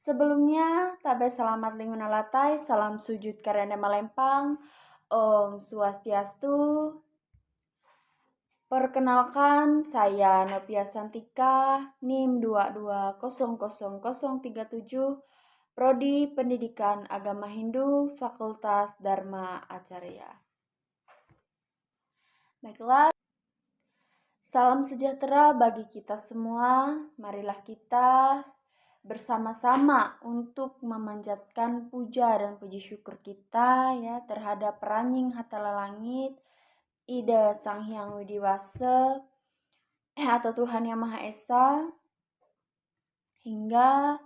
Sebelumnya, tabe selamat linguna latai, salam sujud karena malempang, Om Swastiastu. Perkenalkan, saya Novia Santika, NIM 22000037, Prodi Pendidikan Agama Hindu, Fakultas Dharma Acarya. Baiklah, salam sejahtera bagi kita semua. Marilah kita bersama-sama untuk memanjatkan puja dan puji syukur kita ya terhadap Ranying Hatala Langit, Ida Sang Hyang Widiwase atau Tuhan Yang Maha Esa, hingga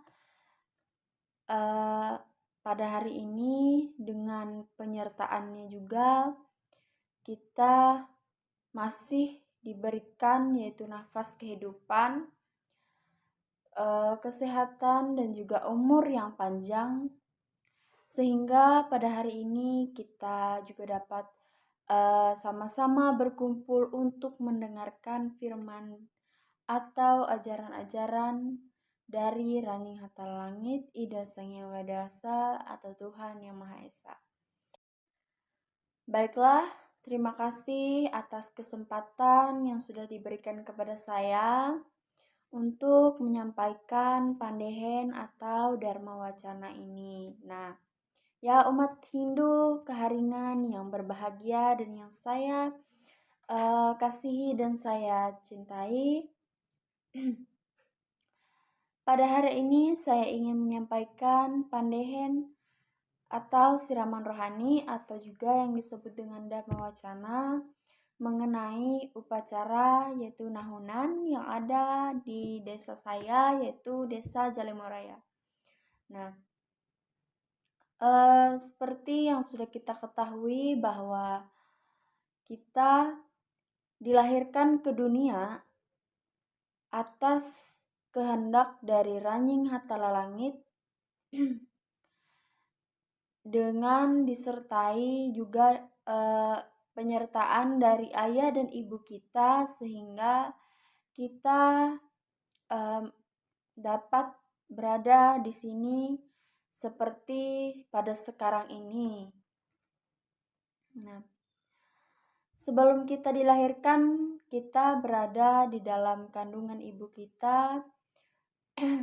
pada hari ini dengan penyertaannya juga kita masih diberikan yaitu nafas kehidupan, kesehatan dan juga umur yang panjang, sehingga pada hari ini kita juga dapat sama-sama berkumpul untuk mendengarkan firman atau ajaran-ajaran dari Ranying Hatala Langit, Ida Sang Hyang Widiwase atau Tuhan Yang Maha Esa. Baiklah, terima kasih atas kesempatan yang sudah diberikan kepada saya untuk menyampaikan pandehen atau Dharma Wacana ini. Nah, ya umat Hindu keharingan yang berbahagia dan yang saya kasihi dan saya cintai. Pada hari ini saya ingin menyampaikan pandehen atau siraman rohani atau juga yang disebut dengan Dharma Wacana mengenai upacara yaitu nahunan yang ada di desa saya yaitu Desa Jalemuraya. Nah, seperti yang sudah kita ketahui bahwa kita dilahirkan ke dunia atas kehendak dari Ranying Hatala Langit dengan disertai juga penyertaan dari ayah dan ibu kita sehingga kita dapat berada di sini seperti pada sekarang ini. Nah, sebelum kita dilahirkan, kita berada di dalam kandungan ibu kita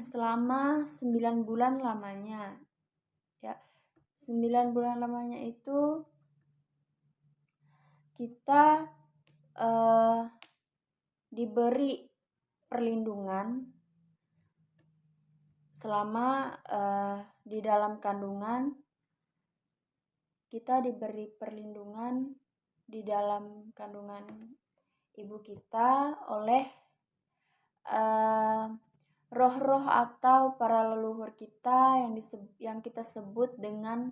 selama 9 bulan lamanya. Ya, 9 bulan lamanya itu kita diberi perlindungan selama di dalam kandungan. Kita diberi perlindungan di dalam kandungan ibu kita oleh roh-roh atau para leluhur kita yang kita sebut dengan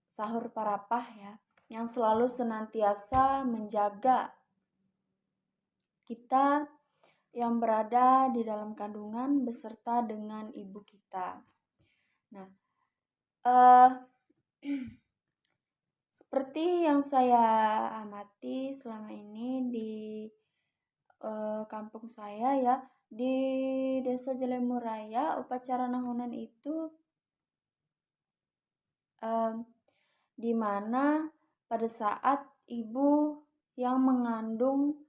sahur parapah ya, yang selalu senantiasa menjaga kita yang berada di dalam kandungan beserta dengan ibu kita. Nah, seperti yang saya amati selama ini di kampung saya ya, di Desa Jalemuraya, upacara nahunan itu di mana pada saat ibu yang mengandung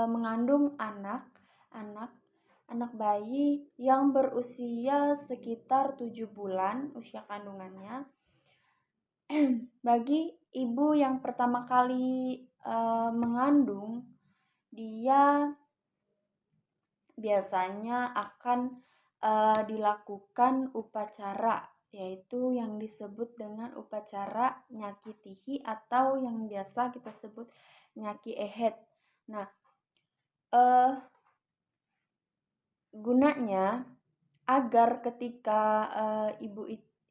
mengandung anak bayi yang berusia sekitar 7 bulan usia kandungannya. Bagi ibu yang pertama kali mengandung, dia biasanya akan dilakukan upacara, yaitu yang disebut dengan upacara nyaki tihi atau yang biasa kita sebut nyaki ehet. Nah, gunanya agar ketika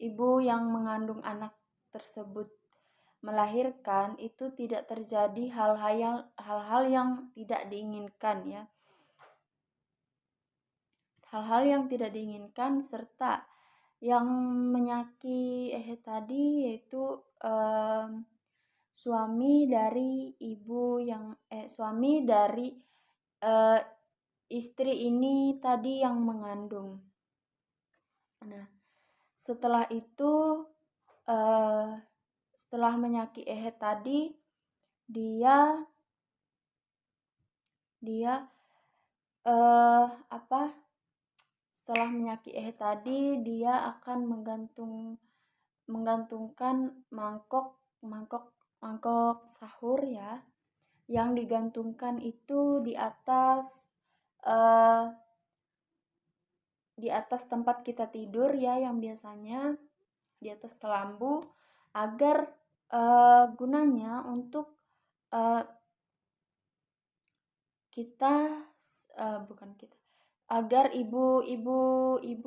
ibu yang mengandung anak tersebut melahirkan itu tidak terjadi hal-hal yang tidak diinginkan ya. Hal-hal yang tidak diinginkan serta yang menyaki tadi yaitu suami dari uh, istri ini tadi yang mengandung. Nah, setelah itu uh, setelah menyaki Ehe tadi, dia apa? Setelah menyaki Ehe tadi, dia akan menggantungkan mangkok sahur ya, yang digantungkan itu uh, di atas tempat kita tidur ya, yang biasanya di atas kelambu, agar gunanya untuk uh, kita bukan kita agar ibu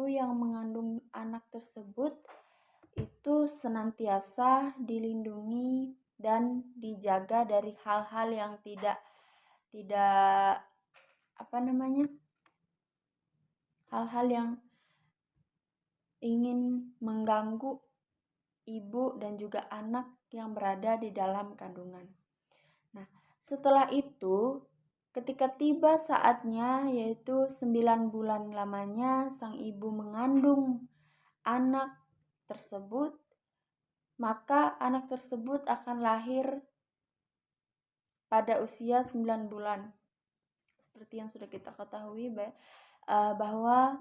yang mengandung anak tersebut itu senantiasa dilindungi dan dijaga dari hal-hal yang tidak tidak apa namanya hal-hal yang ingin mengganggu ibu dan juga anak yang berada di dalam kandungan. Nah, setelah itu ketika tiba saatnya, yaitu 9 bulan lamanya sang ibu mengandung anak tersebut, maka anak tersebut akan lahir pada usia 9 bulan. Seperti yang sudah kita ketahui bahwa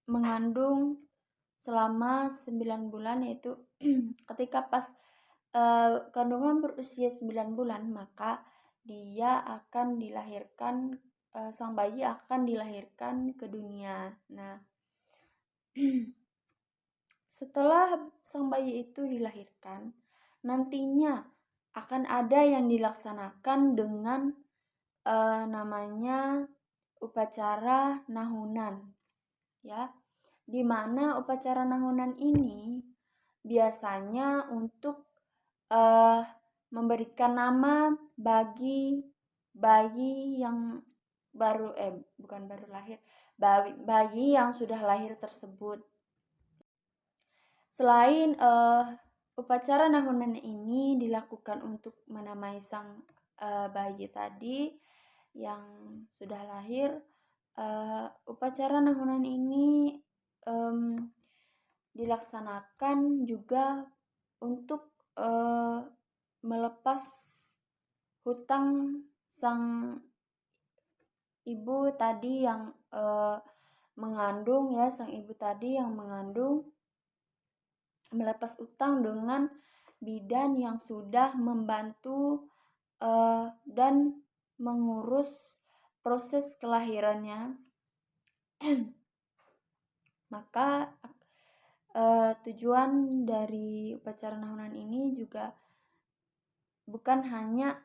mengandung selama 9 bulan, yaitu ketika pas kandungan berusia 9 bulan, maka dia akan dilahirkan, sang bayi akan dilahirkan ke dunia. Nah, setelah sang bayi itu dilahirkan, nantinya akan ada yang dilaksanakan dengan namanya upacara nahunan ya, di mana upacara nahunan ini biasanya untuk memberikan nama bagi bayi yang bukan baru lahir, bayi yang sudah lahir tersebut. Selain upacara nahunan ini dilakukan untuk menamai sang bayi tadi yang sudah lahir, upacara nahunan ini dilaksanakan juga untuk melepas hutang sang ibu tadi yang mengandung ya, sang ibu tadi yang mengandung, melepas utang dengan bidan yang sudah membantu dan mengurus proses kelahirannya. Maka tujuan dari upacara nahunan ini juga bukan hanya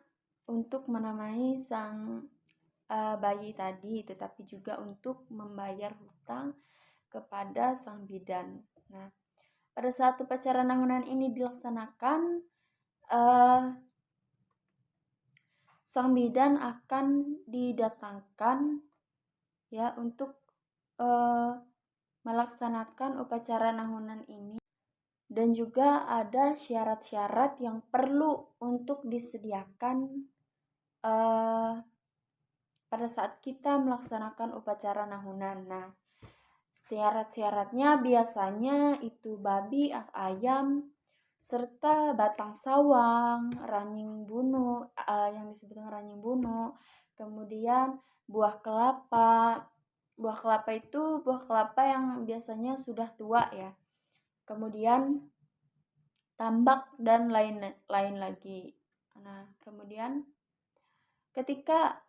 untuk menamai sang bayi tadi, tetapi juga untuk membayar hutang kepada sang bidan. Nah, pada saat upacara nahunan ini dilaksanakan, sang bidan akan didatangkan ya untuk melaksanakan upacara nahunan ini, dan juga ada syarat-syarat yang perlu untuk disediakan pada saat kita melaksanakan upacara nahunan. Nah, syarat-syaratnya biasanya itu babi, ayam, serta batang sawang, ranjing bunu, yang disebut ranjing bunu, kemudian buah kelapa. Buah kelapa itu buah kelapa yang biasanya sudah tua ya. Kemudian tambak dan lain lagi. Nah, kemudian ketika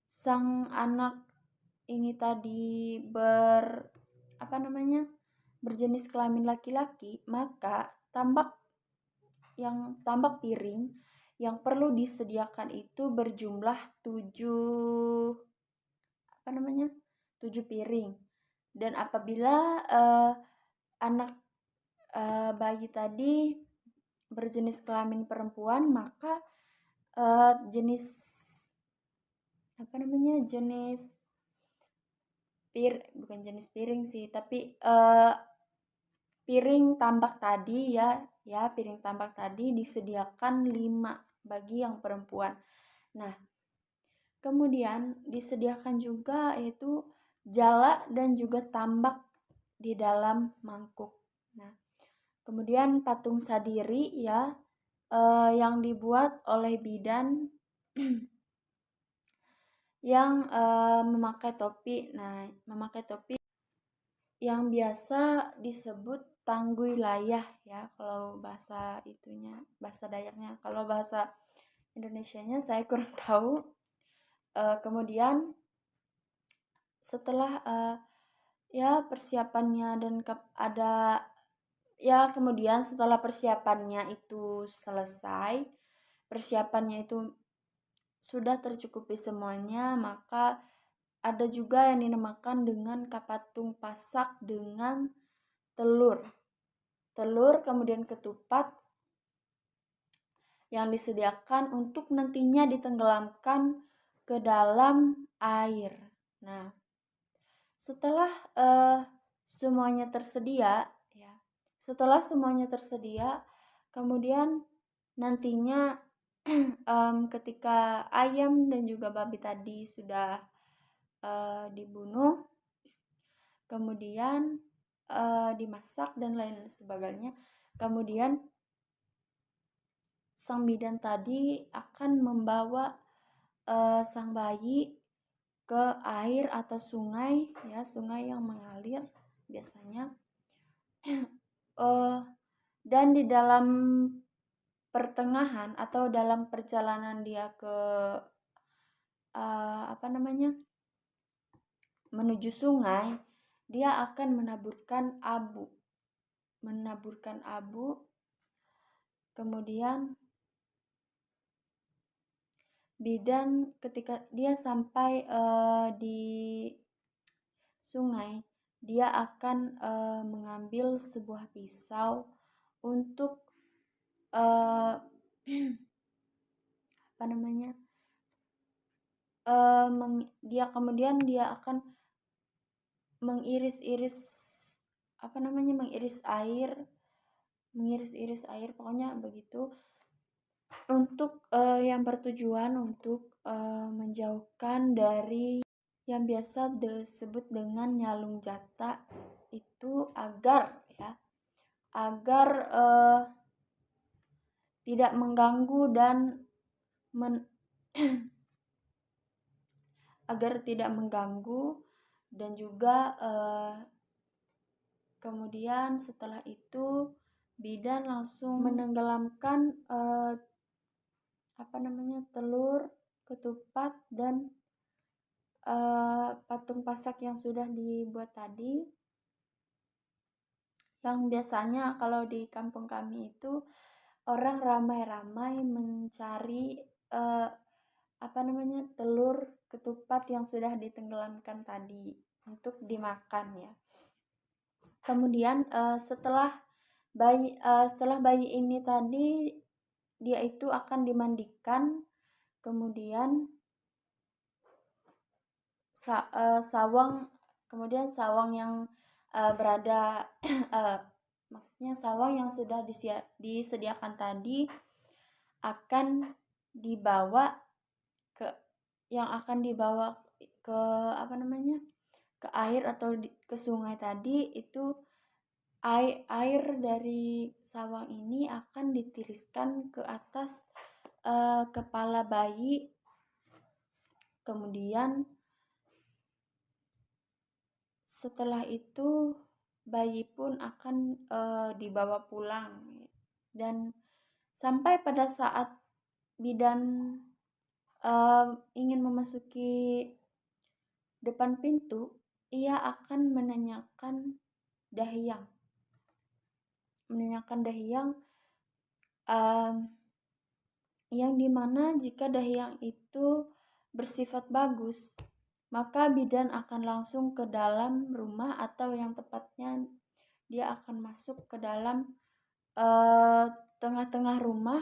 sang anak ini tadi berjenis kelamin laki-laki, maka tambak piring yang perlu disediakan itu berjumlah 7 piring. Dan apabila anak bayi tadi berjenis kelamin perempuan, maka jenis bukan jenis piring sih, tapi piring tambak tadi ya, piring tambak tadi disediakan 5 bagi yang perempuan. Nah, kemudian disediakan juga yaitu jala dan juga tambak di dalam mangkuk. Nah, kemudian patung sadiri ya, yang dibuat oleh bidan yang memakai topi. Nah, memakai topi yang biasa disebut tanggui layah ya, kalau bahasa itunya, bahasa Dayaknya. Kalau bahasa Indonesianya saya kurang tahu. Kemudian setelah ya persiapannya dan ada ya, kemudian setelah persiapannya itu selesai, persiapannya itu sudah tercukupi semuanya, maka ada juga yang dinamakan dengan kapatung pasak dengan telur. Telur kemudian ketupat yang disediakan untuk nantinya ditenggelamkan ke dalam air. Nah, setelah semuanya tersedia ya, setelah semuanya tersedia, kemudian nantinya ketika ayam dan juga babi tadi sudah dibunuh, kemudian dimasak dan lain sebagainya, kemudian sang bidan tadi akan membawa sang bayi ke air atau sungai ya, sungai yang mengalir biasanya. Dan di dalam pertengahan atau dalam perjalanan dia ke menuju sungai, dia akan menaburkan abu. Kemudian bidan ketika dia sampai di sungai, dia akan mengambil sebuah pisau untuk dia akan mengiris-iris pokoknya begitu, untuk yang bertujuan untuk menjauhkan dari yang biasa disebut dengan nyalung jata itu, agar tidak mengganggu dan agar tidak mengganggu dan juga kemudian setelah itu bidan langsung menenggelamkan telur, ketupat dan patung pasak yang sudah dibuat tadi. Yang biasanya kalau di kampung kami itu orang ramai-ramai mencari telur ketupat yang sudah ditenggelamkan tadi untuk dimakan ya. Kemudian setelah bayi ini tadi, dia itu akan dimandikan, kemudian sawang yang berada maksudnya sawang yang sudah disediakan tadi akan dibawa ke air atau ke sungai tadi. Itu air dari sawang ini akan ditiriskan ke atas kepala bayi, kemudian setelah itu bayi pun akan dibawa pulang. Dan sampai pada saat bidan ingin memasuki depan pintu, ia akan menanyakan dahyang yang dimana jika dahyang itu bersifat bagus, maka bidan akan langsung ke dalam rumah, atau yang tepatnya dia akan masuk ke dalam tengah-tengah rumah.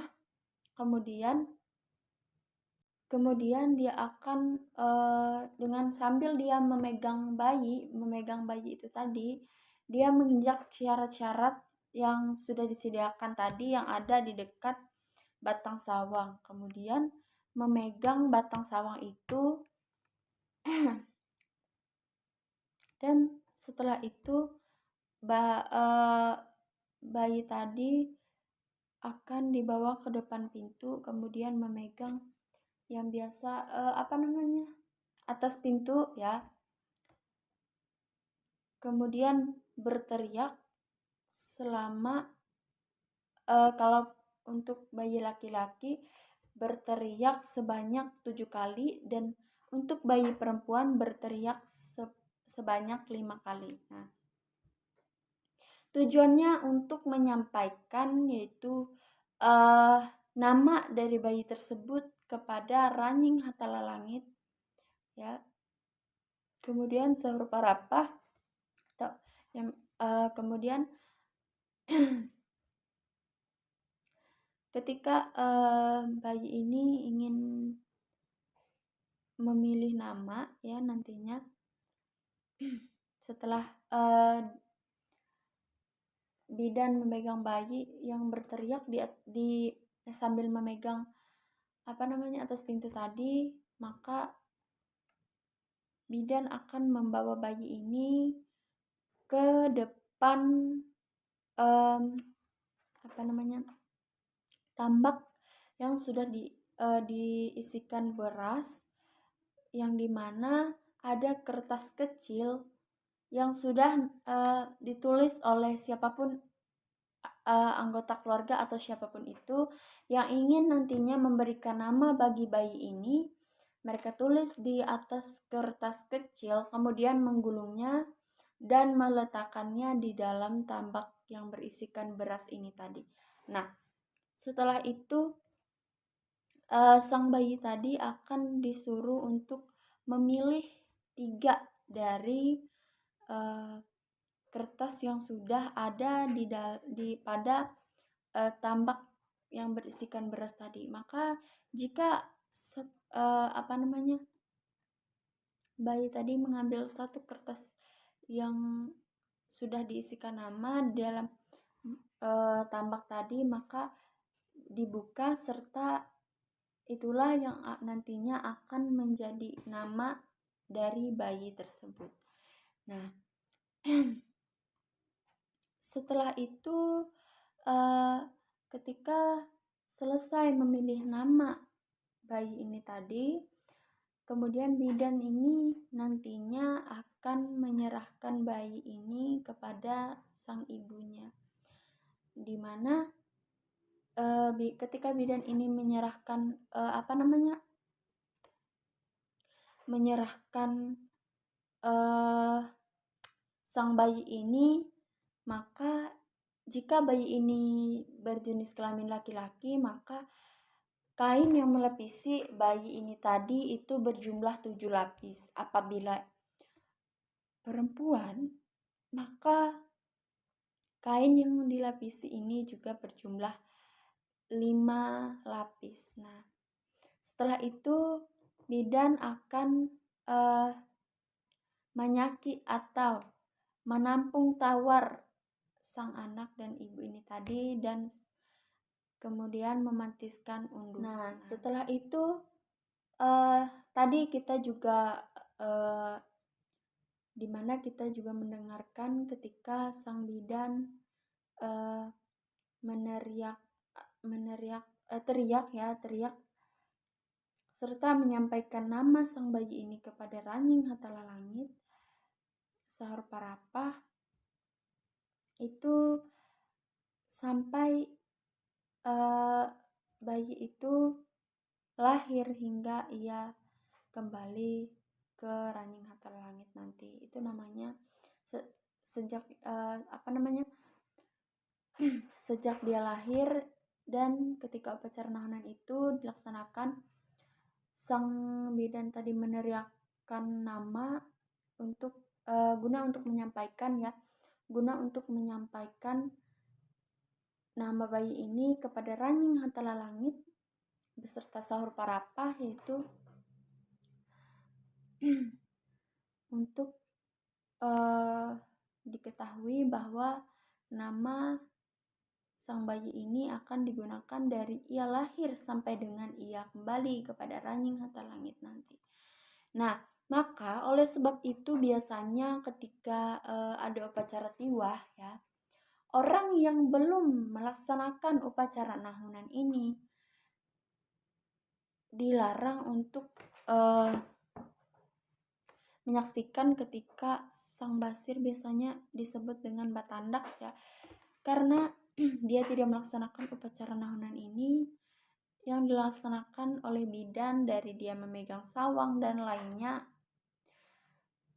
Kemudian dia akan dengan sambil dia memegang bayi itu tadi, dia menginjak syarat-syarat yang sudah disediakan tadi yang ada di dekat batang sawang, kemudian memegang batang sawang itu dan setelah itu bayi tadi akan dibawa ke depan pintu, kemudian memegang yang biasa atas pintu ya, kemudian berteriak selama kalau untuk bayi laki-laki berteriak sebanyak 7 kali, dan untuk bayi perempuan berteriak sebanyak 5 kali. Nah, tujuannya untuk menyampaikan yaitu nama dari bayi tersebut kepada Ranying Hatala Langit ya. Kemudian Sahur Parapah atau yang kemudian ketika bayi ini ingin memilih nama ya nantinya, setelah bidan memegang bayi yang berteriak di sambil memegang atas pintu tadi, maka bidan akan membawa bayi ini ke depan tambak yang sudah diisikan beras, yang dimana ada kertas kecil yang sudah ditulis oleh siapapun anggota keluarga atau siapapun itu yang ingin nantinya memberikan nama bagi bayi ini. Mereka tulis di atas kertas kecil, kemudian menggulungnya dan meletakkannya di dalam tambak yang berisikan beras ini tadi. Nah, setelah itu sang bayi tadi akan disuruh untuk memilih 3 dari kertas yang sudah ada pada tambak yang berisikan beras tadi. Maka jika bayi tadi mengambil satu kertas yang sudah diisikan nama dalam tambak tadi, maka dibuka, serta itulah yang nantinya akan menjadi nama dari bayi tersebut. Nah, setelah itu ketika selesai memilih nama bayi ini tadi, kemudian bidan ini nantinya akan menyerahkan bayi ini kepada sang ibunya, dimana ketika bidan ini menyerahkan sang bayi ini, maka jika bayi ini berjenis kelamin laki-laki, maka kain yang melapisi bayi ini tadi itu berjumlah 7 lapis. Apabila perempuan, maka kain yang dilapisi ini juga berjumlah 5 lapis. Nah, setelah itu bidan akan menyaki atau menampung tawar sang anak dan ibu ini tadi, dan kemudian memantiskan undus. Nah, setelah itu tadi kita juga dimana kita juga mendengarkan ketika sang bidan teriak serta menyampaikan nama sang bayi ini kepada Ranying Hatala Langit, Sahur Parapah, itu sampai bayi itu lahir hingga ia kembali ke Ranying Hatala Langit nanti. Itu namanya sejak sejak dia lahir dan ketika upacara nahunan itu dilaksanakan, sang bidan tadi meneriakkan nama untuk guna untuk menyampaikan nama bayi ini kepada Ranying Hatala Langit beserta Sahur Parapah, yaitu untuk diketahui bahwa nama sang bayi ini akan digunakan dari ia lahir sampai dengan ia kembali kepada ranjing hatta langit nanti. Nah, maka oleh sebab itu biasanya ketika ada upacara tiwah ya, orang yang belum melaksanakan upacara nahunan ini dilarang untuk menyaksikan ketika sang basir, biasanya disebut dengan batandak ya, karena dia tidak melaksanakan upacara nahunan ini yang dilaksanakan oleh bidan, dari dia memegang sawang dan lainnya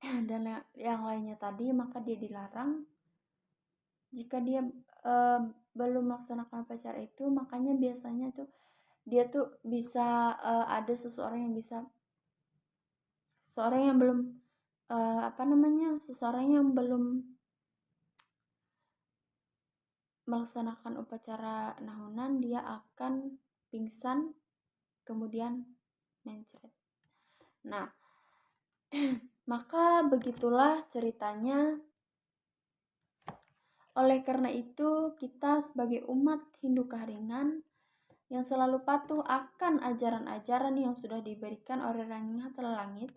dan yang lainnya tadi, maka dia dilarang. Jika dia belum melaksanakan upacara itu, makanya biasanya tuh dia tuh bisa ada seseorang yang belum seseorang yang belum melaksanakan upacara nahunan, dia akan pingsan kemudian mencret. Nah, maka begitulah ceritanya. Oleh karena itu, kita sebagai umat Hindu Kahringan yang selalu patuh akan ajaran-ajaran yang sudah diberikan oleh Ranjing Hatta Langit,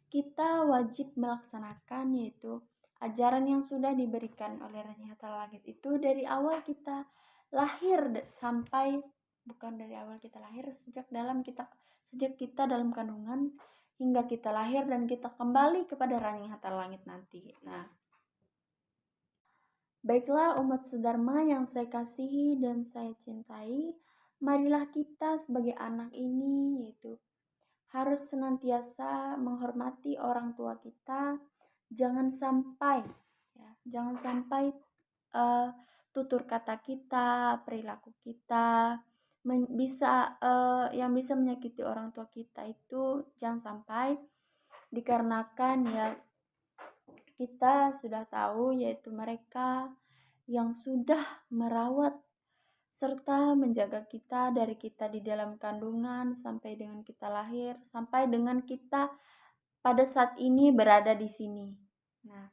kita wajib melaksanakan, yaitu ajaran yang sudah diberikan oleh Ranjing Hatta Langit itu dari awal kita lahir sampai, bukan dari awal kita lahir, sejak kita dalam kandungan hingga kita lahir dan kita kembali kepada Ranjing Hatta Langit nanti. Nah, baiklah umat sedharma yang saya kasihi dan saya cintai, marilah kita sebagai anak ini yaitu harus senantiasa menghormati orang tua kita. Jangan sampai tutur kata kita, perilaku kita yang bisa menyakiti orang tua kita itu jangan sampai, dikarenakan ya kita sudah tahu yaitu mereka yang sudah merawat serta menjaga kita dari kita di dalam kandungan sampai dengan kita lahir, sampai dengan kita pada saat ini berada di sini. Nah,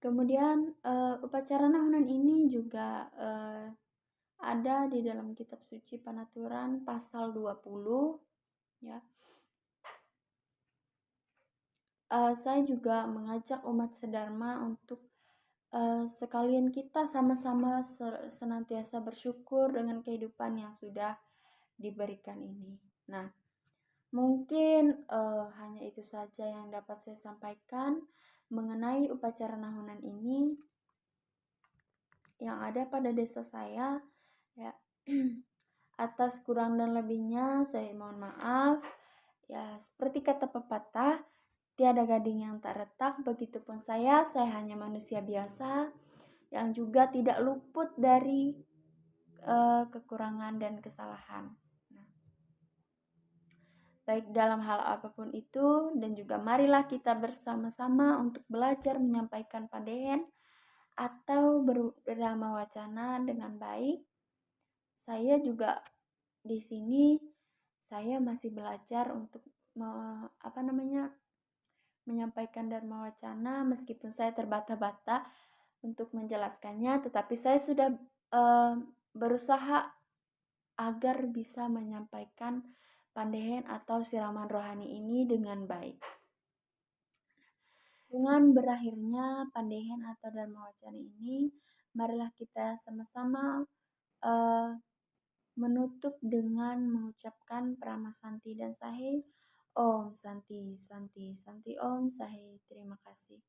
kemudian upacara nahunan ini juga ada di dalam kitab suci Panaturan pasal 20 ya. Saya juga mengajak umat sedharma untuk sekalian kita sama-sama senantiasa bersyukur dengan kehidupan yang sudah diberikan ini. Nah, mungkin hanya itu saja yang dapat saya sampaikan mengenai upacara nahunan ini yang ada pada desa saya ya. Atas kurang dan lebihnya saya mohon maaf. Ya, seperti kata pepatah, tiada gading yang tak retak, begitupun saya hanya manusia biasa yang juga tidak luput dari kekurangan dan kesalahan. Nah, baik dalam hal apapun itu, dan juga marilah kita bersama-sama untuk belajar menyampaikan pandehen atau berdhamma wacana dengan baik. Saya juga di sini saya masih belajar untuk menyampaikan dharma wacana, meskipun saya terbata-bata untuk menjelaskannya, tetapi saya sudah berusaha agar bisa menyampaikan pandehen atau siraman rohani ini dengan baik. Dengan berakhirnya pandehen atau dharma wacana ini, marilah kita sama-sama menutup dengan mengucapkan Prama Santi dan Sahe. Om Santi Santi Santi Om Sahe. Terima kasih.